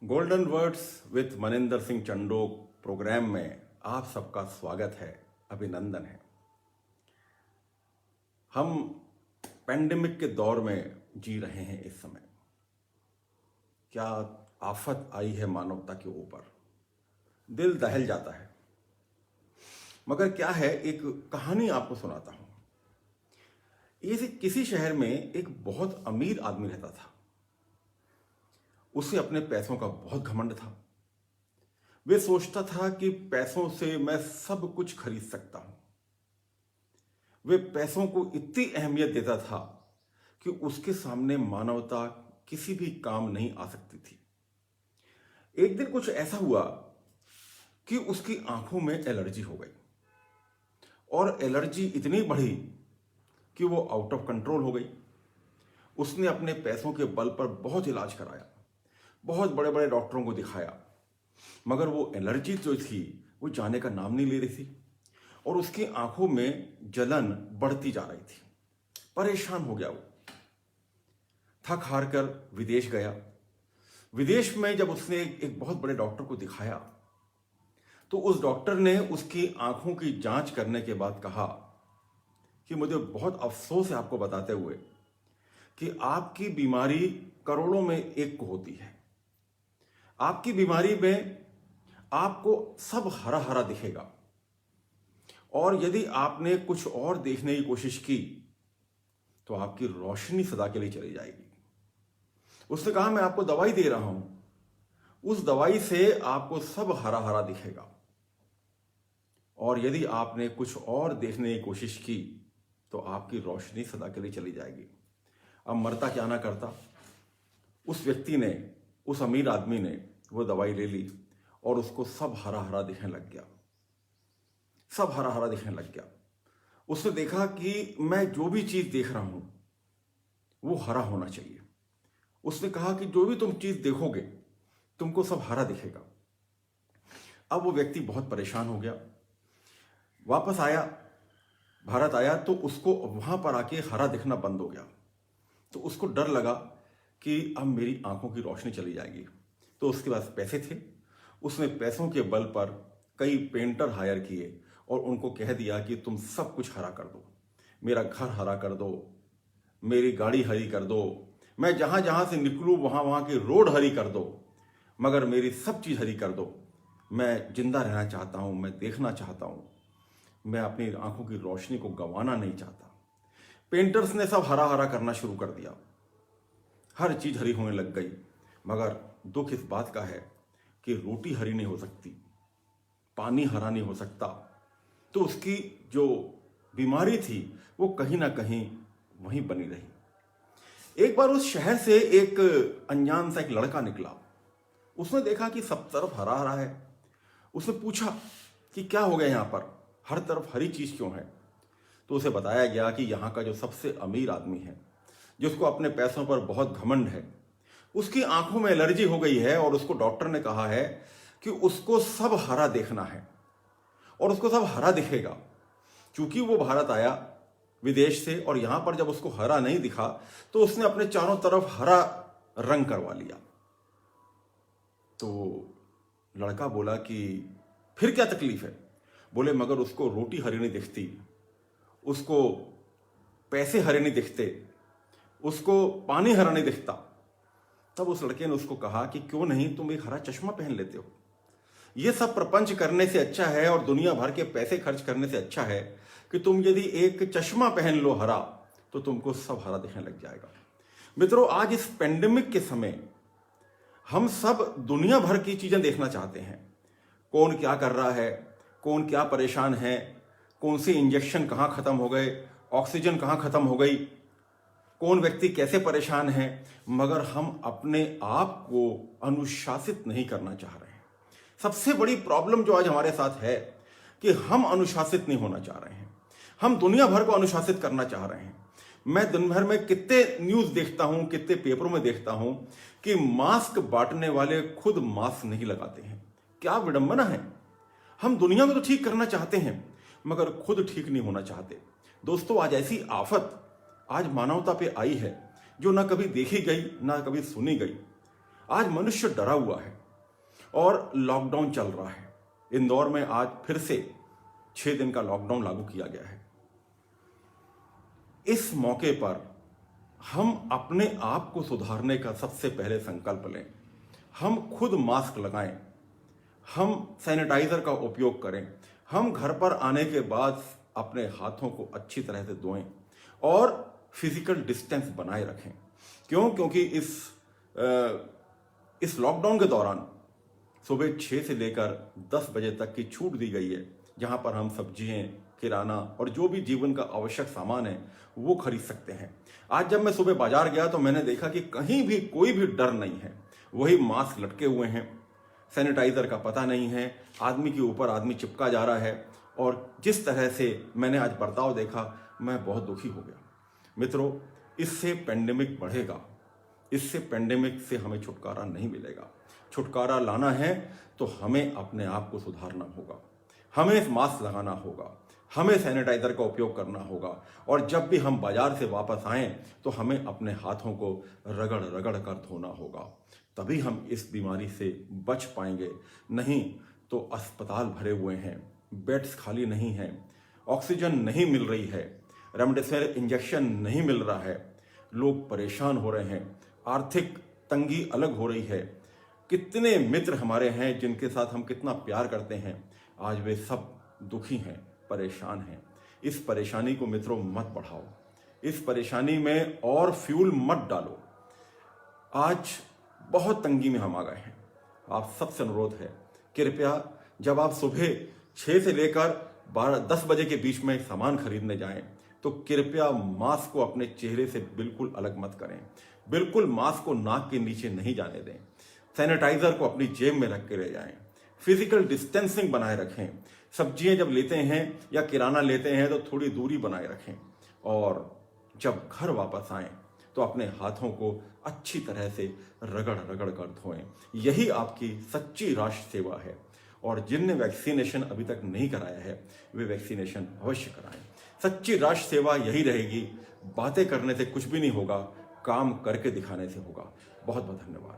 Golden words with Maninder Singh Chandok program में आप सबका स्वागत है, अभिनंदन है। हम पेंडेमिक के दौर में जी रहे हैं। इस समय क्या आफत आई है मानवता के ऊपर, दिल दहल जाता है। मगर क्या है, एक कहानी आपको सुनाता हूं। ये किसी शहर में एक बहुत अमीर आदमी रहता था। उसे अपने पैसों का बहुत घमंड था। वे सोचता था कि पैसों से मैं सब कुछ खरीद सकता हूं। वे पैसों को इतनी अहमियत देता था कि उसके सामने मानवता किसी भी काम नहीं आ सकती थी। एक दिन कुछ ऐसा हुआ कि उसकी आंखों में एलर्जी हो गई और एलर्जी इतनी बढ़ी कि वो आउट ऑफ कंट्रोल हो गई। उसने अपने पैसों के बल पर बहुत इलाज कराया, बहुत बड़े बड़े डॉक्टरों को दिखाया, मगर वो एलर्जी जो थी वो जाने का नाम नहीं ले रही थी और उसकी आंखों में जलन बढ़ती जा रही थी। परेशान हो गया वो, थक हार कर विदेश गया। विदेश में जब उसने एक बहुत बड़े डॉक्टर को दिखाया तो उस डॉक्टर ने उसकी आंखों की जांच करने के बाद कहा कि मुझे बहुत अफसोस है आपको बताते हुए कि आपकी बीमारी करोड़ों में एक को होती है। आपकी बीमारी में आपको सब हरा हरा दिखेगा और यदि आपने कुछ और देखने की कोशिश की तो आपकी रोशनी सदा के लिए चली जाएगी। उसने कहा मैं आपको दवाई दे रहा हूं, उस दवाई से आपको सब हरा हरा दिखेगा और यदि आपने कुछ और देखने की कोशिश की तो आपकी रोशनी सदा के लिए चली जाएगी। अब मरता क्या ना करता, उस व्यक्ति ने, उस अमीर आदमी ने वो दवाई ले ली और उसको सब हरा हरा दिखने लग गया, सब हरा हरा दिखने लग गया। उसने देखा कि मैं जो भी चीज देख रहा हूं वो हरा होना चाहिए। उसने कहा कि जो भी तुम चीज देखोगे तुमको सब हरा दिखेगा। अब वो व्यक्ति बहुत परेशान हो गया, वापस आया, भारत आया तो उसको वहां पर आके हरा दिखना बंद हो गया। तो उसको डर लगा कि अब मेरी आंखों की रोशनी चली जाएगी। तो उसके पास पैसे थे, उसने पैसों के बल पर कई पेंटर हायर किए और उनको कह दिया कि तुम सब कुछ हरा कर दो, मेरा घर हरा कर दो, मेरी गाड़ी हरी कर दो, मैं जहां जहां से निकलूं वहां वहां की रोड हरी कर दो, मगर मेरी सब चीज हरी कर दो। मैं जिंदा रहना चाहता हूं, मैं देखना चाहता हूं, मैं अपनी आंखों की रोशनी को गंवाना नहीं चाहता। पेंटर्स ने सब हरा हरा करना शुरू कर दिया, हर चीज हरी होने लग गई। मगर दुख इस बात का है कि रोटी हरी नहीं हो सकती, पानी हरा नहीं हो सकता। तो उसकी जो बीमारी थी वो कहीं ना कहीं वहीं बनी रही। एक बार उस शहर से एक अनजान सा एक लड़का निकला। उसने देखा कि सब तरफ हरा हरा है। उसने पूछा कि क्या हो गया, यहां पर हर तरफ हरी चीज क्यों है। तो उसे बताया गया कि यहाँ का जो सबसे अमीर आदमी है, जिसको अपने पैसों पर बहुत घमंड है, उसकी आंखों में एलर्जी हो गई है और उसको डॉक्टर ने कहा है कि उसको सब हरा देखना है और उसको सब हरा दिखेगा। क्योंकि वो भारत आया विदेश से और यहां पर जब उसको हरा नहीं दिखा तो उसने अपने चारों तरफ हरा रंग करवा लिया। तो लड़का बोला कि फिर क्या तकलीफ है। बोले मगर उसको रोटी हरी नहीं दिखती, उसको पैसे हरे नहीं दिखते, उसको पानी हरा नहीं दिखता। तब उस लड़के ने उसको कहा कि क्यों नहीं तुम एक हरा चश्मा पहन लेते हो। यह सब प्रपंच करने से अच्छा है और दुनिया भर के पैसे खर्च करने से अच्छा है कि तुम यदि एक चश्मा पहन लो हरा तो तुमको सब हरा दिखने लग जाएगा। मित्रों, आज इस पेंडेमिक के समय हम सब दुनिया भर की चीजें देखना चाहते हैं। कौन क्या कर रहा है, कौन क्या परेशान है, कौन से इंजेक्शन कहां खत्म हो गए, ऑक्सीजन कहां खत्म हो गई, कौन व्यक्ति कैसे परेशान है, मगर हम अपने आप को अनुशासित नहीं करना चाह रहे हैं। सबसे बड़ी प्रॉब्लम जो आज हमारे साथ है कि हम अनुशासित नहीं होना चाह रहे हैं। हम दुनिया भर को अनुशासित करना चाह रहे हैं। मैं दिन भर में कितने न्यूज देखता हूं, कितने पेपरों में देखता हूं कि मास्क बांटने वाले खुद मास्क नहीं लगाते हैं। क्या विडंबना है। हम दुनिया को तो ठीक करना चाहते हैं मगर खुद ठीक नहीं होना चाहते। दोस्तों, आज ऐसी आफत आज मानवता पे आई है जो ना कभी देखी गई ना कभी सुनी गई। आज मनुष्य डरा हुआ है और लॉकडाउन चल रहा है। इंदौर में आज फिर से 6 दिन का लॉकडाउन लागू किया गया है। इस मौके पर हम अपने आप को सुधारने का सबसे पहले संकल्प लें। हम खुद मास्क लगाएं, हम सैनिटाइजर का उपयोग करें, हम घर पर आने के बाद अपने हाथों को अच्छी तरह से धोएं और फिजिकल डिस्टेंस बनाए रखें। क्योंकि इस लॉकडाउन के दौरान सुबह 6 से लेकर 10 बजे तक की छूट दी गई है, जहां पर हम सब्जियां, किराना और जो भी जीवन का आवश्यक सामान है वो खरीद सकते हैं। आज जब मैं सुबह बाजार गया तो मैंने देखा कि कहीं भी कोई भी डर नहीं है। वही मास्क लटके हुए हैं, सैनिटाइजर का पता नहीं है, आदमी के ऊपर आदमी चिपका जा रहा है। और जिस तरह से मैंने आज बर्ताव देखा, मैं बहुत दुखी हो गया। मित्रों, इससे पेंडेमिक बढ़ेगा, इससे पेंडेमिक से हमें छुटकारा नहीं मिलेगा। छुटकारा लाना है तो हमें अपने आप को सुधारना होगा, हमें मास्क लगाना होगा, हमें सैनिटाइजर का उपयोग करना होगा। और जब भी हम बाजार से वापस आएं तो हमें अपने हाथों को रगड़ रगड़ कर धोना होगा, तभी हम इस बीमारी से बच पाएंगे। नहीं तो अस्पताल भरे हुए हैं, बेड्स खाली नहीं हैं, ऑक्सीजन नहीं मिल रही है, रेमडेसिविर इंजेक्शन नहीं मिल रहा है, लोग परेशान हो रहे हैं, आर्थिक तंगी अलग हो रही है। कितने मित्र हमारे हैं जिनके साथ हम कितना प्यार करते हैं, आज वे सब दुखी हैं, परेशान हैं। इस परेशानी को मित्रों मत बढ़ाओ, इस परेशानी में और फ्यूल मत डालो। आज बहुत तंगी में हम आ गए हैं। आप सबसे अनुरोध है, कृपया जब आप सुबह 6 से लेकर 10 बजे के बीच में सामान खरीदने जाएं तो कृपया मास्क को अपने चेहरे से बिल्कुल अलग मत करें, बिल्कुल मास्क को नाक के नीचे नहीं जाने दें, सैनिटाइजर को अपनी जेब में रख के ले जाएं, फिजिकल डिस्टेंसिंग बनाए रखें, सब्जियां जब लेते हैं या किराना लेते हैं तो थोड़ी दूरी बनाए रखें, और जब घर वापस आएं तो अपने हाथों को अच्छी तरह से रगड़ रगड़ कर धोएं। यही आपकी सच्ची राष्ट्र सेवा है। और जिनने वैक्सीनेशन अभी तक नहीं कराया है वे वैक्सीनेशन अवश्य कराएं। सच्ची राष्ट्र सेवा यही रहेगी, बातें करने से कुछ भी नहीं होगा, काम करके दिखाने से होगा। बहुत बहुत धन्यवाद।